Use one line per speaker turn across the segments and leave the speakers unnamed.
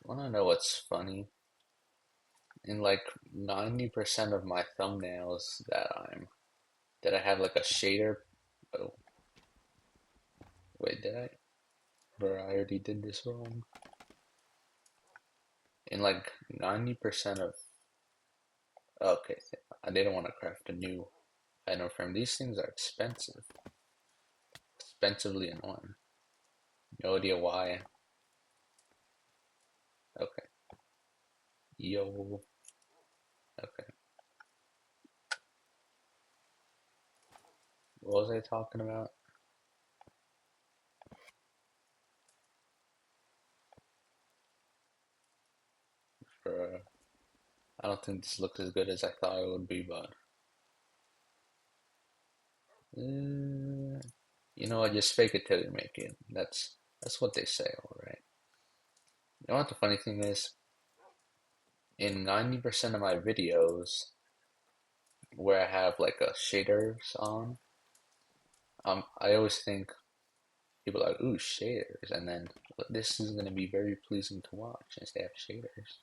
Wanna know what's funny? In like 90% of my thumbnails that I have like a shader. Oh, wait, did I? Bro, I already did this wrong. In like 90% of okay, I didn't want to craft a new item frame. These things are expensive, expensively annoying. No idea why. Okay, yo, okay. What was I talking about? For I don't think this looks as good as I thought it would be, but you know what? Just fake it till you make it. That's what they say, all right. You know what the funny thing is? In 90% of my videos where I have like a shaders on, I always think people are like, ooh, shaders, and then this is gonna be very pleasing to watch since they have shaders.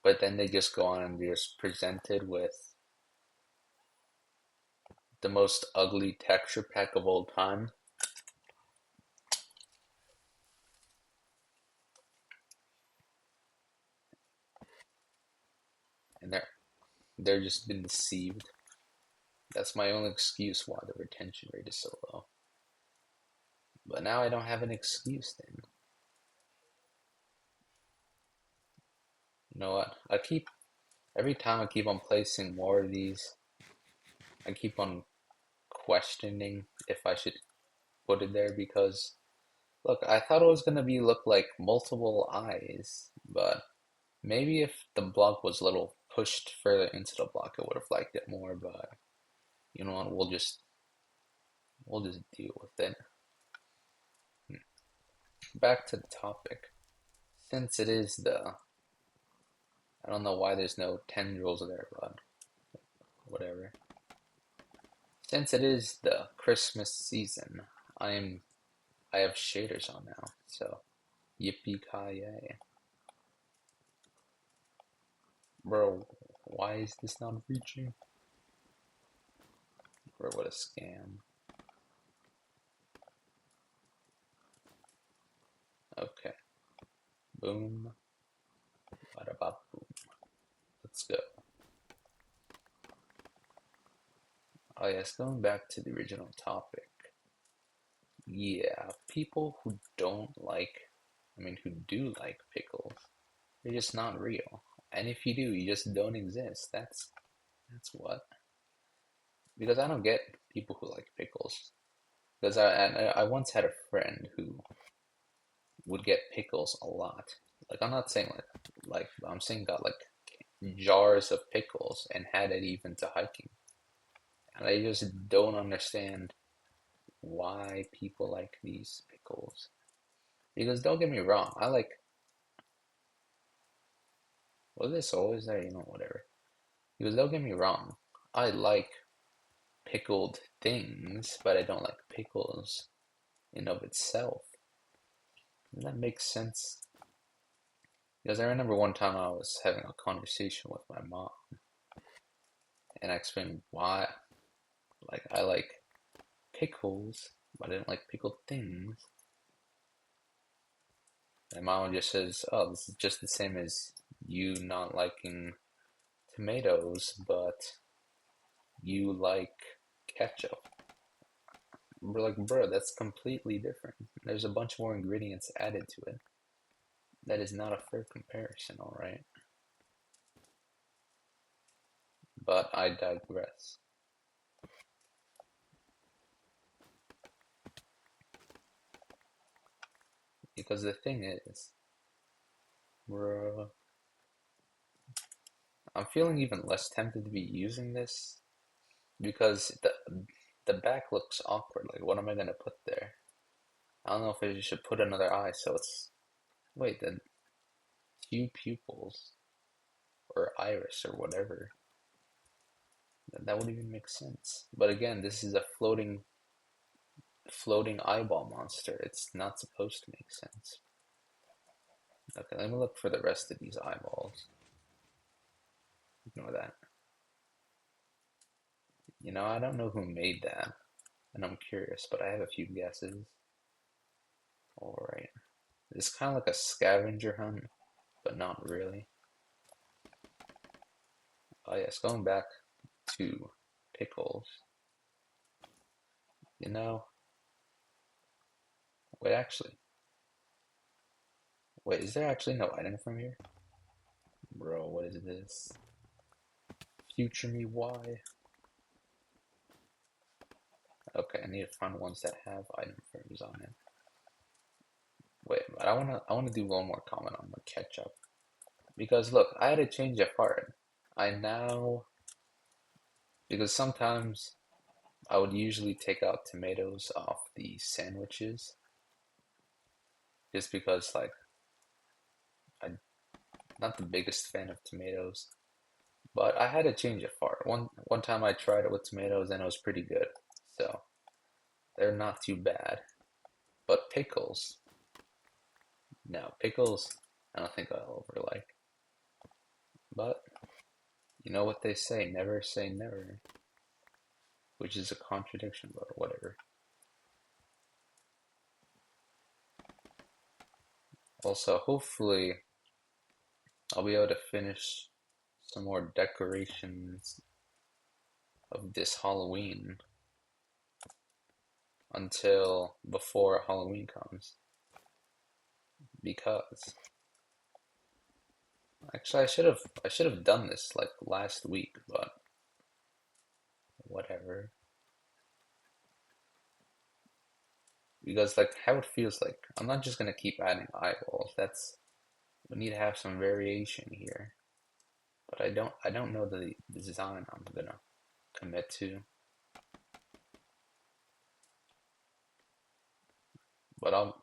But then they just go on and they're just presented with the most ugly texture pack of all time. And they're just been deceived. That's my only excuse why the retention rate is so low. But now I don't have an excuse then. You know what? Every time I keep on placing more of these, I keep on questioning if I should put it there because look, I thought it was gonna be look like multiple eyes, but maybe if the block was a little pushed further into the block, I would have liked it more, but you know what, we'll just deal with it. Back to the topic. Since it is I don't know why there's no tendrils there, but whatever. Since it is the Christmas season, I'm I have shaders on now, so yippee ki yay. Bro, why is this not reaching? Bro, what a scam. Okay, boom, bada bop boom. Let's go. Oh yes, going back to the original topic. Yeah, people who don't like, who do like pickles, they're just not real. And if you do, you just don't exist. That's what. Because I don't get people who like pickles. Because I once had a friend who would get pickles a lot. Like I'm not saying like I'm saying got like jars of pickles and had it even to hiking. And I just don't understand why people like these pickles. Because don't get me wrong, I like was this always there? You know, whatever. Because don't get me wrong, I like pickled things, but I don't like pickles in of itself. And that makes sense. Because I remember one time I was having a conversation with my mom, and I explained why, like, I like pickles, but I didn't like pickled things. And mom just says, "Oh, this is just the same as you not liking tomatoes, but you like ketchup." We're like, bro, that's completely different. There's a bunch more ingredients added to it. That is not a fair comparison, alright? But I digress. Because the thing is, bro, I'm feeling even less tempted to be using this because the back looks awkward. Like, what am I gonna put there? I don't know if I should put another eye so it's wait, then two pupils or iris or whatever. That would even make sense. But again, this is a floating eyeball monster. It's not supposed to make sense. Okay, let me look for the rest of these eyeballs. Ignore that. I don't know who made that, and I'm curious, but I have a few guesses. Alright. It's kind of like a scavenger hunt, but not really. Oh yes, going back to pickles. You know, wait, actually, wait, is there actually no item from here? Bro, what is this? Future me, why? Okay, I need to find ones that have item frames on it. Wait, but I wanna do one more comment on the ketchup. Because look, I had to change of heart. I now because sometimes I would usually take out tomatoes off the sandwiches just because like I'm not the biggest fan of tomatoes. But I had to change it for it. One time I tried it with tomatoes and it was pretty good. So they're not too bad. But pickles, no, pickles I don't think I'll ever like. But you know what they say never, which is a contradiction, but whatever. Also, hopefully I'll be able to finish some more decorations of this Halloween until before Halloween comes. Because actually I should have done this like last week, but whatever. Because like how it feels like I'm not just gonna keep adding eyeballs. That's we need to have some variation here. But I don't know the design I'm gonna commit to. But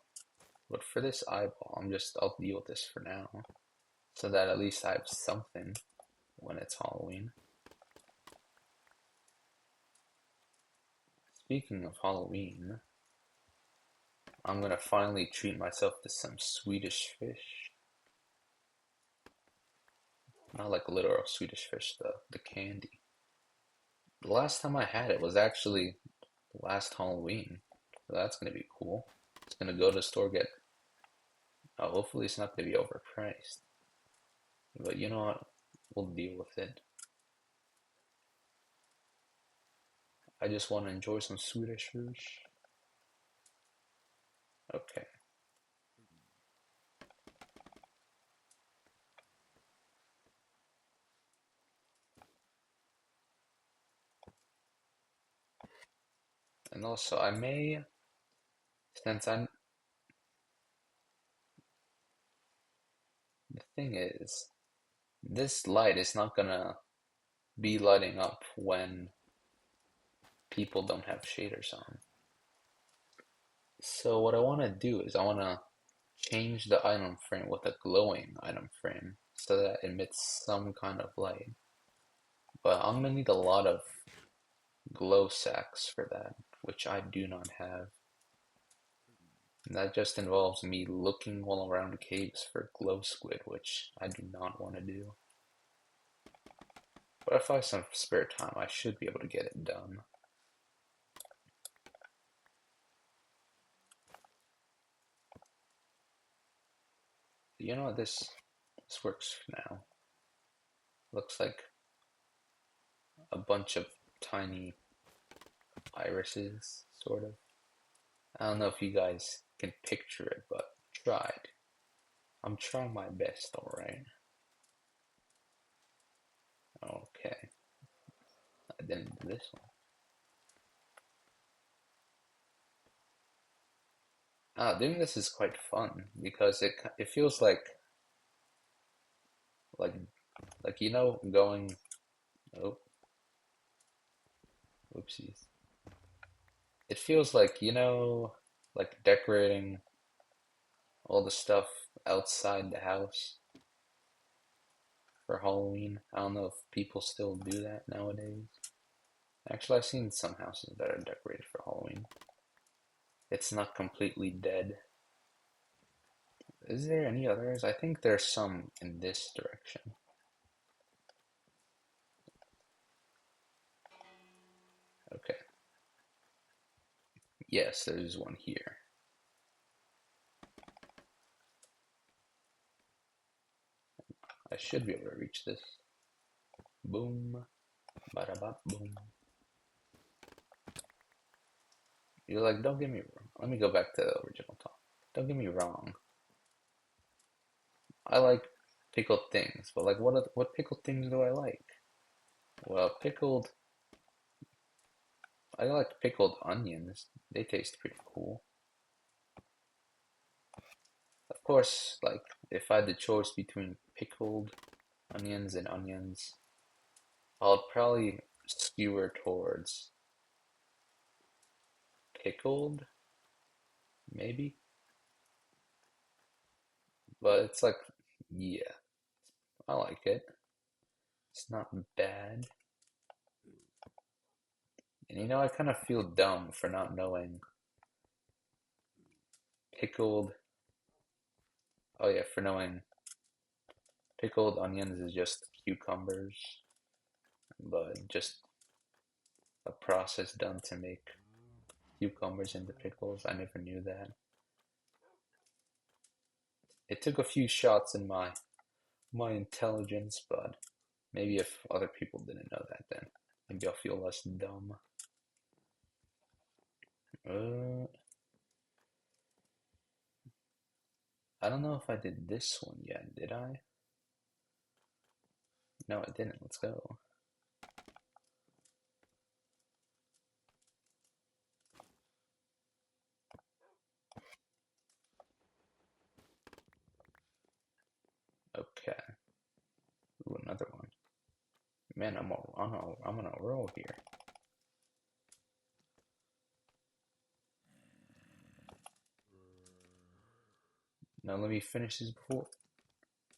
but for this eyeball, I'll deal with this for now. So that at least I have something when it's Halloween. Speaking of Halloween, I'm gonna finally treat myself to some Swedish fish. Not like literal Swedish fish, the candy. The last time I had it was actually last Halloween. So that's gonna be cool. It's gonna go to the store, get hopefully it's not gonna be overpriced. But you know what? We'll deal with it. I just wanna enjoy some Swedish fish. Okay. And also I may since I'm the thing is this light is not gonna be lighting up when people don't have shaders on. So what I want to do is I want to change the item frame with a glowing item frame so that it emits some kind of light. But I'm gonna need a lot of glow sacks for that, which I do not have. And that just involves me looking all around caves for glow squid, which I do not want to do. But if I have some spare time, I should be able to get it done. You know what, this works for now. Looks like a bunch of tiny irises, sort of. I don't know if you guys can picture it, but tried. I'm trying my best, alright? Okay, I didn't do this one. Doing this is quite fun because it feels like going. Oh, oopsies. It feels like like decorating all the stuff outside the house for Halloween. I don't know if people still do that nowadays. Actually, I've seen some houses that are decorated for Halloween. It's not completely dead. Is there any others? I think there's some in this direction. Okay. Yes, there's one here. I should be able to reach this. Boom. Bada bop boom. You're like, don't get me wrong. Let me go back to the original talk. Don't get me wrong. I like pickled things, but like, what pickled things do I like? Well, I like pickled onions. They taste pretty cool. Of course, like if I had the choice between pickled onions and onions, I'll probably skewer towards pickled, maybe. But it's like, yeah, I like it. It's not bad. And I kind of feel dumb for not knowing pickled. Oh yeah, for knowing pickled onions is just cucumbers, but just a process done to make cucumbers into pickles. I never knew that. It took a few shots in my intelligence, but maybe if other people didn't know that, then maybe I'll feel less dumb. Uh, I don't know if I did this one yet, did I? No, I didn't. Let's go. Okay. Ooh, another one. Man, I'm on a roll here. Now let me finish this before.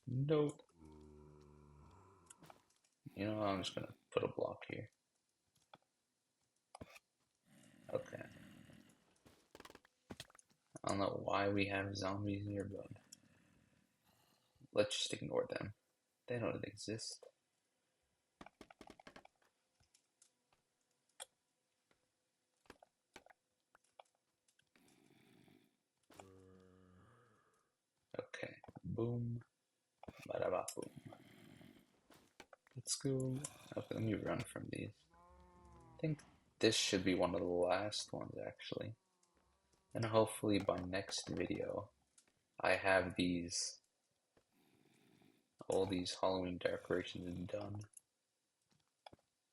No. I'm just gonna put a block here. Okay. I don't know why we have zombies here, but let's just ignore them. They don't exist. Okay. Boom. Bada boom. Let's go. Okay, let me run from these. I think this should be one of the last ones, actually. And hopefully by next video, I have all these Halloween decorations done.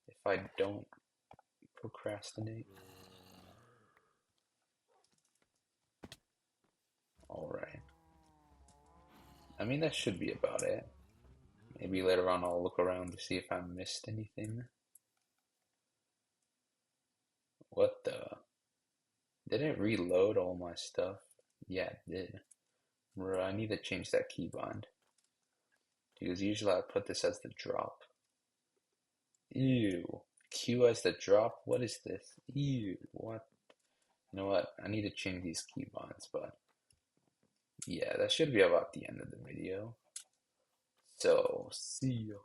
If I don't procrastinate. Alright. I mean, that should be about it. Maybe later on I'll look around to see if I missed anything. What the? Did it reload all my stuff? Yeah, it did. Bro, I need to change that keybind. Because usually I put this as the drop. Ew. Q as the drop? What is this? Ew. What? You know what? I need to change these keybinds, but yeah, that should be about the end of the video. So, see you.